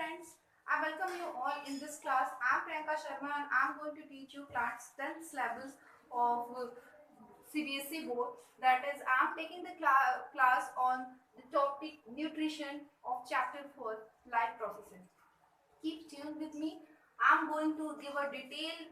friends, I welcome you all in this class. I am Priyanka Sharma and I am going to teach you class 10th syllabus of CBSE board. That is, I am taking the class on the topic nutrition of chapter 4 life processes. Keep tuned with me. I am going to give a detailed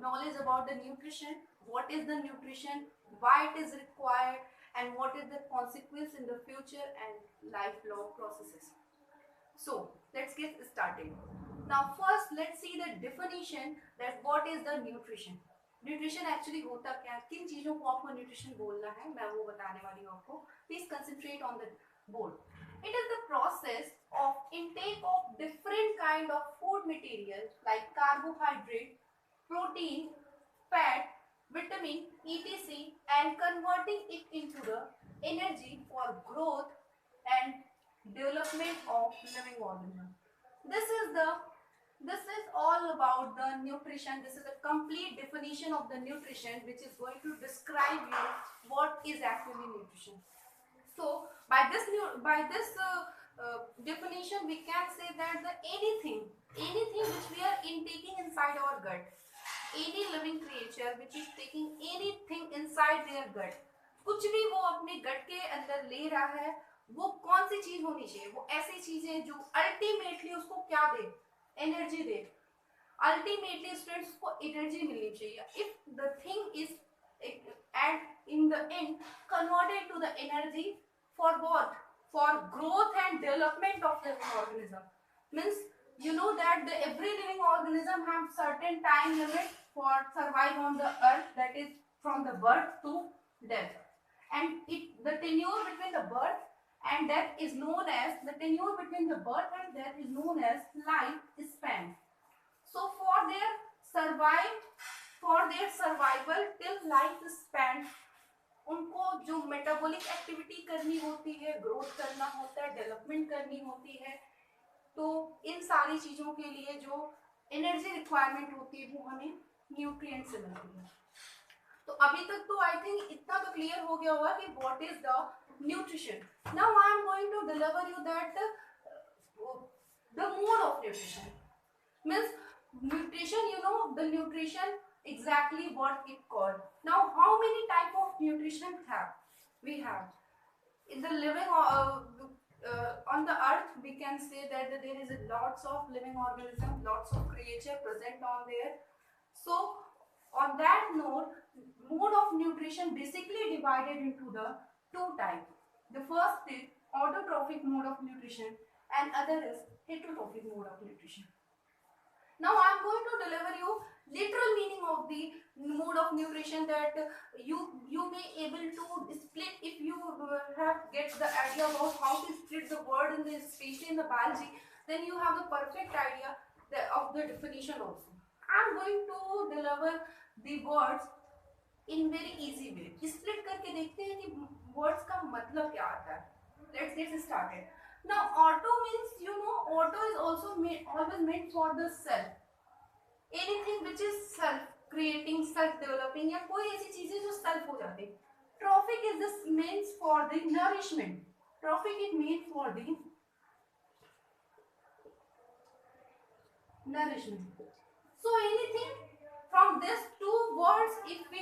knowledge about the nutrition, what is the nutrition, why it is required, and what is the consequence in the future and lifelong processes. So let's get started. Now first let's see the definition that what is the nutrition. Nutrition actually होता क्या है, किन चीजों को आपको nutrition बोलना है, मैं वो बताने वाली हूँ आपको. Please concentrate on the board. It is the process of intake of different kind of food material like carbohydrate, protein, fat, vitamin, etc. and converting it into the energy for growth and development of living organism. This is all about the nutrition. This is a complete definition of the nutrition which is going to describe you what is actually nutrition. So by this definition we can say that anything which we are intaking inside our gut, any living creature which is taking anything inside their gut, कुछ भी वो अपने गट के अंदर ले रहा है, वो कौन सी चीज होनी चाहिए, वो ऐसी चीजें जो अल्टीमेटली उसको क्या दे, एनर्जी दे. अल्टीमेटली स्टूडेंट्स को एनर्जी मिलनी चाहिए. If the thing is and in the end converted to the energy for what, for growth and development of living organism. Means you know that every living organism have certain time limit for survive on the earth, that is from the birth to death, and the tenure between the birth and death is known as life span. So for their survival till life span, उनको जो metabolic activity करनी होती है, growth करना होता है, development करनी होती है, तो इन सारी चीजों के लिए जो एनर्जी रिक्वायरमेंट होती है वो हमें न्यूट्रिएंट से मिलती है. तो अभी तक तो आई थिंक इतना तो क्लियर हो गया होगा कि what is the nutrition. Now I am going to deliver you that the mode of nutrition. Means nutrition, you know the nutrition exactly what it called. Now how many type of nutrition we have in the living on the earth. We can say that there is lots of living organisms, lots of creature present on there. So on that note, mode of nutrition basically divided into the two types. The first is autotrophic mode of nutrition and other is heterotrophic mode of nutrition. Now I am going to deliver you literal meaning of the mode of nutrition, that you may able to split. If you have get the idea about how to split the word in the especially in the biology, then you have the perfect idea of the definition also. I am going to deliver the words in very easy way. Split करके देखते हैं कि words का मतलब क्या आता है. Let's get started. Now auto means, you know, auto is also always meant for the self. Anything which is self creating, self developing, या कोई ऐसी चीजें जो self हो जाती. Trophic is this means for the nourishment. Trophic it means for the nourishment. So anything from these two words, if we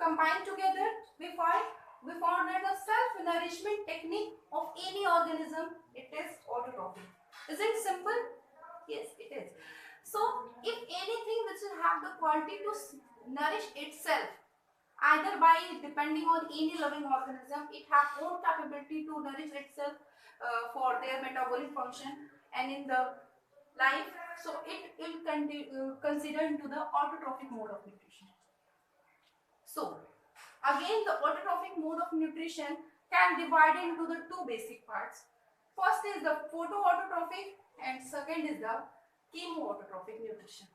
combine together, we found that the self nourishment technique of any organism, it is autotrophic. Is it simple? Yes, it is. So if anything which will have the quality to nourish itself, either by depending on any living organism, it have own capability to nourish itself for their metabolic function and in the life, so it will consider into the autotrophic mode of nutrition. So again, the autotrophic mode of nutrition can divide into the two basic parts. First is the photoautotrophic and second is the chemoautotrophic nutrition.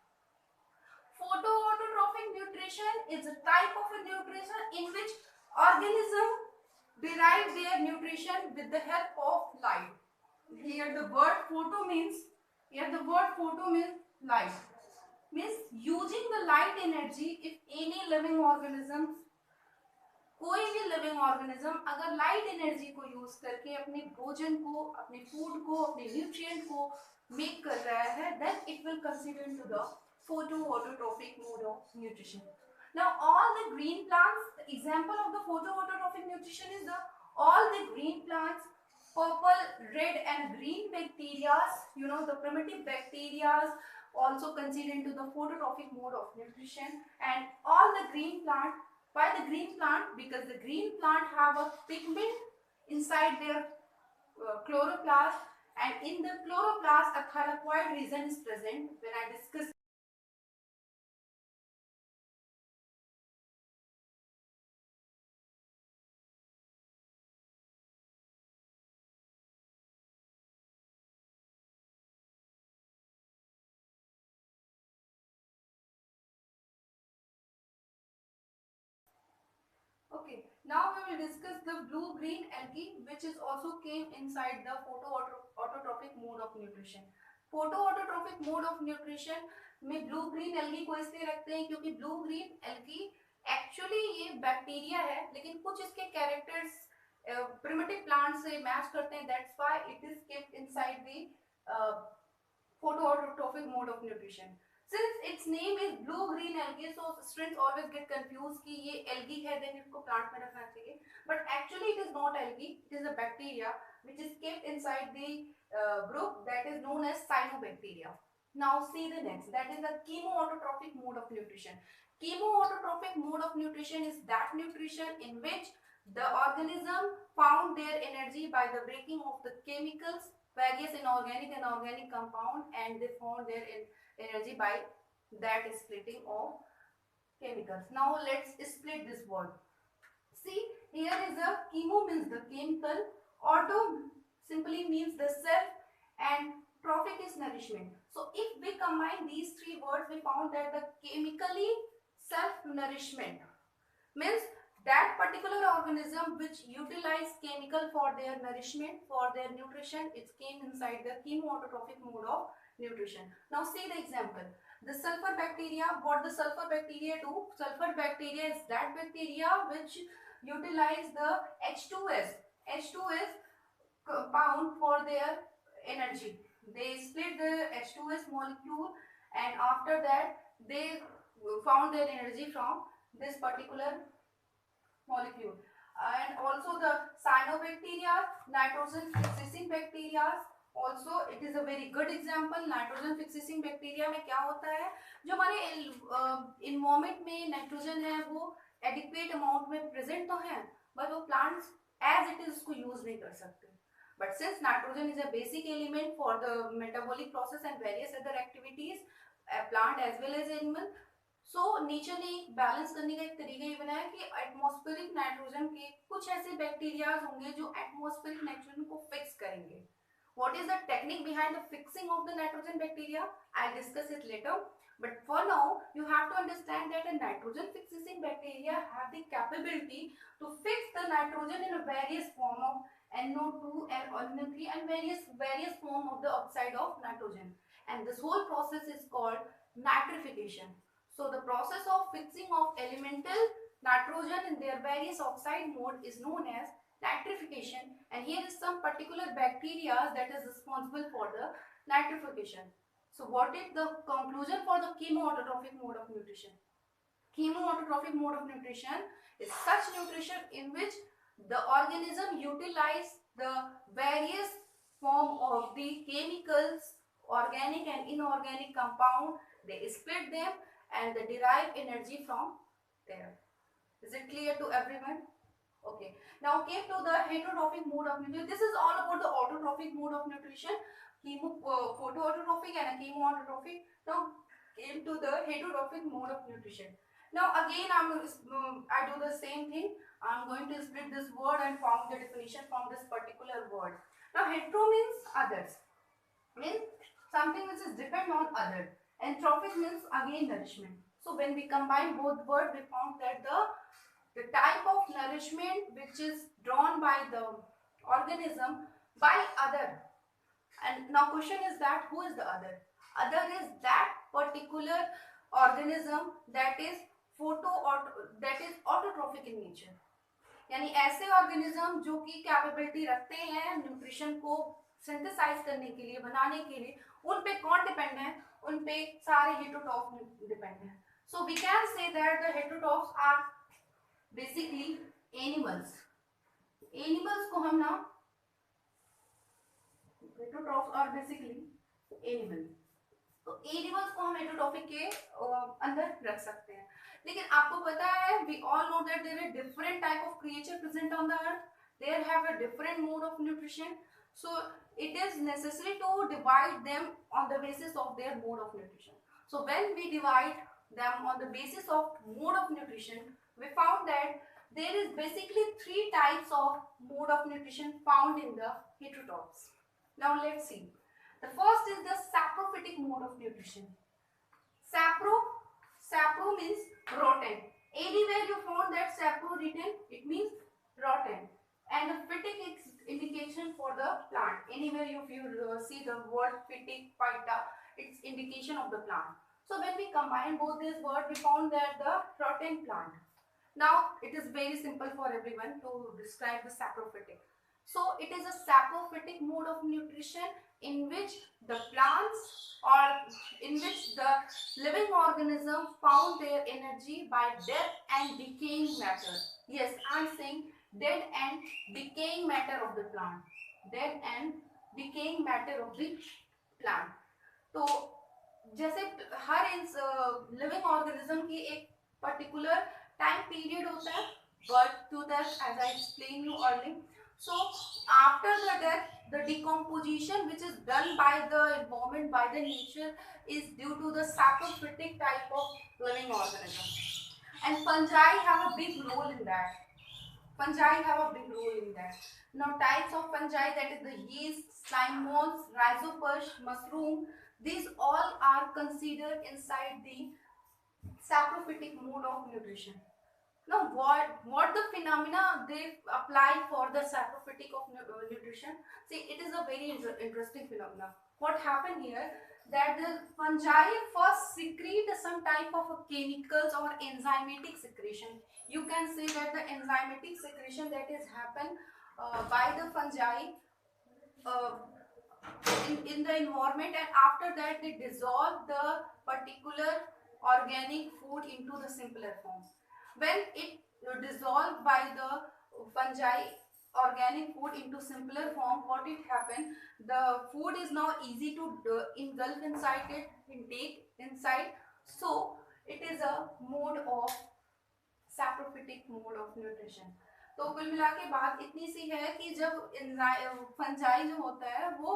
Photoautotrophic nutrition is a type of a nutrition in which organisms derive their nutrition with the help of light. Here the word photo means light. Means using the light energy. If any living organism, कोई भी living organism अगर light energy को use करके अपने भोजन को, अपने food को, अपने न्यूट्रिएंट को मेक कर रहा है, then it will consider into the photoautotropic mode of nutrition. Now all the green plants, the example of the photoautotropic nutrition is the all the green plants, purple, red and green bacteria, the primitive bacteria also considered into the phototropic mode of nutrition. And all the green plant, why the green plant? Because the green plant have a pigment inside their chloroplast, and in the chloroplast a thylakoid region is present. When I discuss Okay, now we will discuss the blue-green algae, which is also came inside the photoautotropic mode of nutrition. Photoautotropic mode of nutrition में blue green algae को इसलिए रखते हैं क्योंकि blue green algae actually ये bacteria है, लेकिन कुछ इसके कैरेक्टर्स प्रिमिटिव प्लांट से मैच करते हैं. That's why it is kept inside the photoautotropic mode of nutrition. Since its name is blue green algae, so students always get confused कि ये algae है, then इसको plant में रखना चाहिए. But actually it is not algae, it is a bacteria which is kept inside the group that is known as cyanobacteria. Now see the next, that is the chemoautotropic mode of nutrition. Chemoautotropic mode of nutrition is that nutrition in which the organism found their energy by the breaking of the chemicals, various inorganic and organic compound, and they found their energy by that splitting of chemicals. Now let's split this word. See, here is a chemo means the chemical, auto simply means the self, and trophic is nourishment. So if we combine these three words, we found that the chemically self nourishment means that particular organism which utilize chemical for their nourishment, for their nutrition, it came inside the chemoautotropic mode of nutrition. Now see the example. The sulfur bacteria, what the sulfur bacteria do? Sulfur bacteria is that bacteria which utilize the H2S. H2S compound for their energy. They split the H2S molecule, and after that they found their energy from this particular molecule. And also the cyanobacteria, nitrogen fixing bacteria, also it is a very good example. nitrogen fixing bacteria में क्या होता है, जो हमारे environment में nitrogen है वो adequate amount में प्रेजेंट तो है, बट वो प्लांट्स एज इट इज उसको यूज नहीं कर सकते. But since nitrogen is a basic element for the metabolic process and various other activities, a plant as well as animal, so nature ने balance करने का एक तरीका ये बनाया कि एटमॉस्फेरिक नाइट्रोजन के कुछ ऐसे बैक्टीरिया होंगे जो एटमॉस्फेरिक नाइट्रोजन को फिक्स करेंगे. What is the technique behind the fixing of the nitrogen bacteria? I'll discuss it later. But for now, you have to understand that a nitrogen fixing bacteria have the capability to fix the nitrogen in a various form of NO2 and NO3 and various form of the oxide of nitrogen. And this whole process is called nitrification. So the process of fixing of elemental nitrogen in their various oxide mode is known as nitrification, and here is some particular bacteria that is responsible for the nitrification. So what is the conclusion for the chemoautotropic mode of nutrition? Chemoautotropic mode of nutrition is such nutrition in which the organism utilize the various form of the chemicals, organic and inorganic compound, they split them and they derive energy from there. Is it clear to everyone? Okay. Now came to the heterotrophic mode of nutrition. This is all about the autotrophic mode of nutrition, photoautotrophic and chemoautotrophic. Now came to the heterotrophic mode of nutrition. Now again I do the same thing. I'm going to split this word and form the definition from this particular word. Now hetero means others, means something which is depend on other, and trophic means again nourishment. So when we combine both words, we found that the type of nourishment which is drawn by the organism by other. And now question is that who is the other? Other is that particular organism that is autotrophic in nature. यानी ऐसे organism जो कि capability रखते हैं nutrition को synthesise करने के लिए, बनाने के लिए, उन पे कौन डिपेंड है? उन पे सारे हेटेरोट्रॉफ डिपेंड है. So we can say that the heterotrophs are basically animals. Animals को हम ना, हेटेरोट्रॉफ्स आर बेसिकली एनिमल. तो एनिमल्स को हम हेटेरोट्रॉफिक के अंदर रख सकते हैं. लेकिन आपको पता है, we all know that there are different type of creature present on the earth. There have a different mode of nutrition. So it is necessary to divide them on the basis of their mode of nutrition. So when we divide them on the basis of mode of nutrition, we found that there is basically 3 types of mode of nutrition found in the heterotrophs. Now let's see. The first is the saprophytic mode of nutrition. Sapro means rotten. Anywhere you found that sapro written, it means rotten. And the phytic is indication for the plant. Anywhere if you see the word phytic, phyta, it's indication of the plant. So when we combine both these words, we found that the rotten plant. Now it is very simple for everyone to describe the saprophytic. So it is a saprophytic mode of nutrition in which the plants or in which the living organism found their energy by death and decaying matter. Yes, I am saying dead and decaying matter of the plant. Dead and decaying matter of the plant. तो जैसे हर living organism की एक particular time period होता है birth to death, as I explain you early. So after the death, the decomposition which is done by the environment, by the nature, is due to the saprophytic type of living organism. And fungi have a big role in that. Fungi have a big role in that. Now types of fungi, that is the yeast, slime molds, rhizopus, mushroom, these all are considered inside the saprophytic mode of nutrition. Now what the phenomena they apply for the saprophytic of nutrition? See, it is a very interesting phenomena. What happened here, that the fungi first secrete some type of chemicals or enzymatic secretion. You can say that the enzymatic secretion that is happen by the fungi in the environment, and after that they dissolve the particular organic food into the simpler form. When it dissolved by the fungi organic food into simpler form, what it happen, the food is now easy to engulf inside it, intake inside. So it is a mode of saprophytic mode of nutrition. तो कुल मिला के बात इतनी सी है कि जब fungi जो होता है वो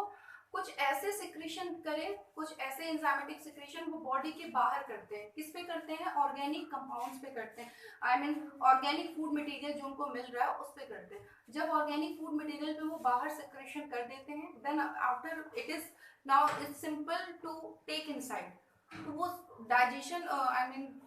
कुछ ऐसे सिक्रीशन करें, कुछ ऐसे एंजाइमेटिक सिक्रीशन वो बॉडी के बाहर करते हैं. किस पे करते हैं? ऑर्गेनिक कंपाउंड्स पे करते हैं. I mean organic food material जो उनको मिल रहा है उस पे करते हैं. जब ऑर्गेनिक फूड मटेरियल पे वो बाहर सिक्रीशन कर देते हैं, then after it is now it's simple to take inside. तो वो डाइजेशन आई मीन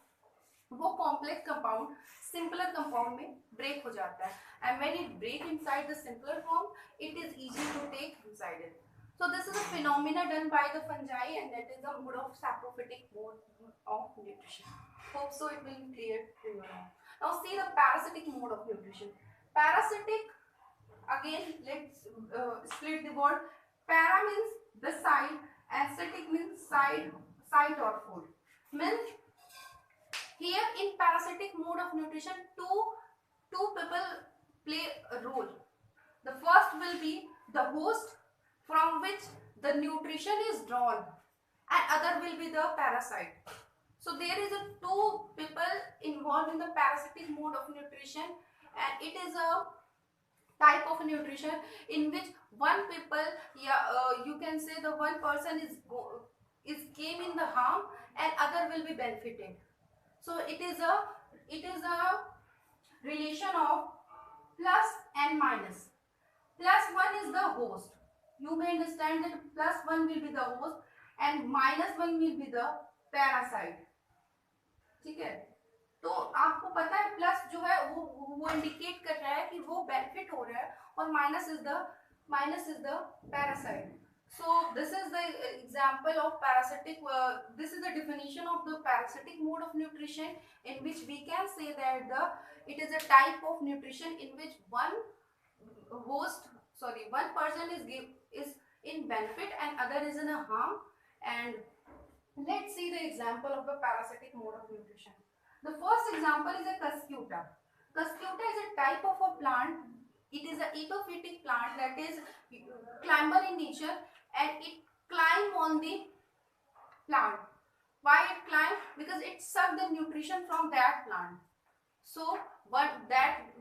वो कॉम्प्लेक्स कंपाउंड सिंपलर कंपाउंड में ब्रेक हो जाता है. And when it break inside the simpler form, it is easy to take inside it. So this is a phenomena done by the fungi, and that is the mode of saprophytic mode of nutrition. Hope so it will be clear to you now. Now see the parasitic mode of nutrition. Parasitic, again let's split the word. Para means beside, and citic means side or food. Means here in parasitic mode of nutrition, two people play a role. The first will be the host, from which the nutrition is drawn, and other will be the parasite. So there is a two people involved in the parasitic mode of nutrition, and it is a type of nutrition in which one people, you can say the one person is came in the harm and other will be benefited. So it is a relation of plus and minus. Plus one is the host. You may understand that plus one will be the host and minus one will be the parasite. ठीक है? तो आपको पता है plus जो है वो indicate कर रहा है कि वो बेनिफिट हो रहा है, और minus is the parasite. So this is the example of parasitic. This is the definition of the parasitic mode of nutrition, in which we can say that it is a type of nutrition in which one person is in benefit and other is in a harm. And let's see the example of the parasitic mode of nutrition. The first example is a Cuscuta. Cuscuta is a type of a plant. It is a epiphytic plant that is climber in nature, and it climb on the plant. Why it climb? Because it suck the nutrition from that plant. So but that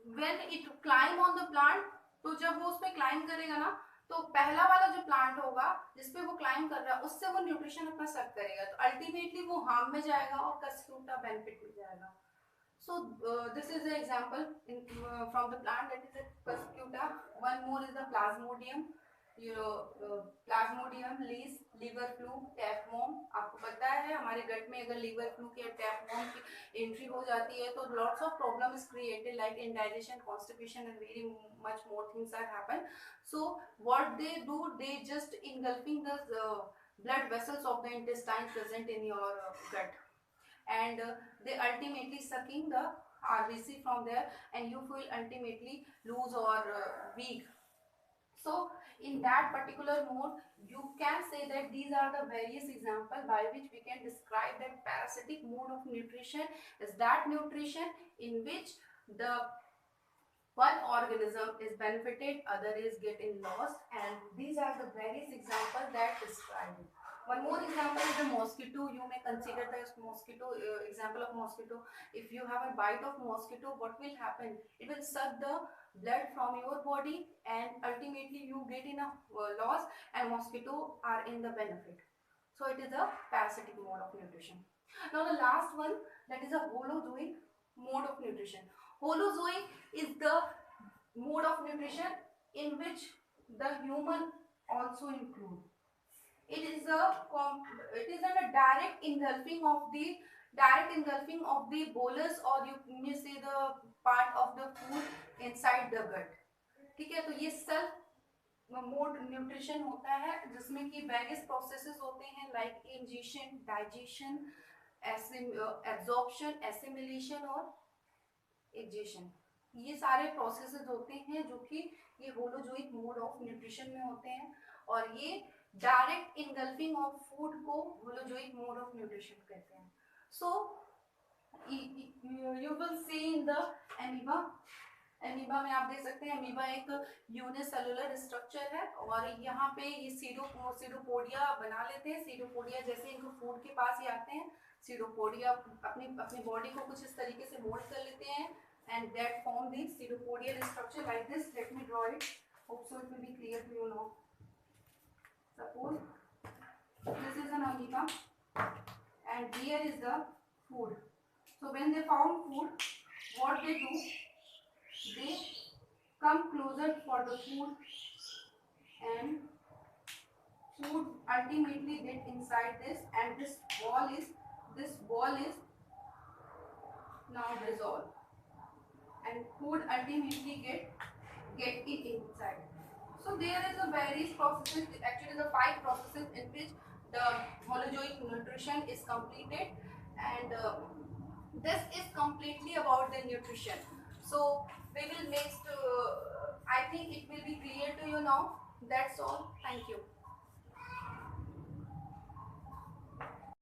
when it climb on the plant, तो जब वो उस पे climb करेगा ना, तो पहला वाला जो प्लांट होगा जिसपे वो क्लाइम कर रहा है उससे वो न्यूट्रिशन अपना सक करेगा, तो अल्टीमेटली वो हार्म में जाएगा और कस्क्यूटा बेनिफिट में जाएगा. So this is the example from the plant, that is a Cuscuta. One more is the Plasmodium. Plasmodium leaves liver flu tapeworm. आपको पता है हमारे गट में अगर liver flu के tapeworm की एंट्री हो जाती है तो lots of problems created like indigestion, constipation and very much more things are happen. So what they do, they just engulfing the blood vessels of the intestine present in your gut, and they ultimately sucking the RBC from there, and you will ultimately lose or weak. So in that particular mode, you can say that these are the various examples by which we can describe that parasitic mode of nutrition is that nutrition in which the one organism is benefited, other is getting lost, and these are the various examples that describe it. One more example is the mosquito. You may consider the mosquito example of mosquito. If you have a bite of mosquito, what will happen? It will suck the blood from your body, and ultimately you get in a loss, and mosquito are in the benefit. So it is a parasitic mode of nutrition. Now the last one, that is a holozoic mode of nutrition. Holozoic is the mode of nutrition in which the human also include. It is a direct engulfing of the bolus, or you may say the part of the food inside the gut. ठीक है, तो ये self mode nutrition होता है जिसमें कि various processes होते हैं like ingestion, digestion, absorption, assimilation और एग्जेशन. ये सारे प्रोसेसेस होते हैं जो कि ये होलोजोइक मोड ऑफ न्यूट्रिशन में होते हैं, और ये डायरेक्ट इनगल्फिंग ऑफ फूड को होलोजोइक मोड ऑफ न्यूट्रिशन कहते हैं. So you will see in the amoeba. Amoeba में आप देख सकते हैं एमीबा एक यूनिसेलुलर स्ट्रक्चर है, और यहाँ पे ये सीडोपोडिया बना लेते हैं. सीडोपोडिया जैसे इनको फूड के पास ही आते हैं, सीडोपोडिया अपनी बॉडी को कुछ इस तरीके से मोल्ड कर लेते हैं, and that form the pseudopodial structure like this. Let me draw it. Hope so it will be clear to you now. Suppose this is an amoeba and here is the food. So when they found food, what they do, they come closer for the food, and food ultimately get inside this, and this ball is now dissolved, and food ultimately get it inside. So there is a various processes, actually the 5 processes in which the holozoic nutrition is completed, and this is completely about the nutrition. So we will next I think it will be clear to you now. That's all. Thank you.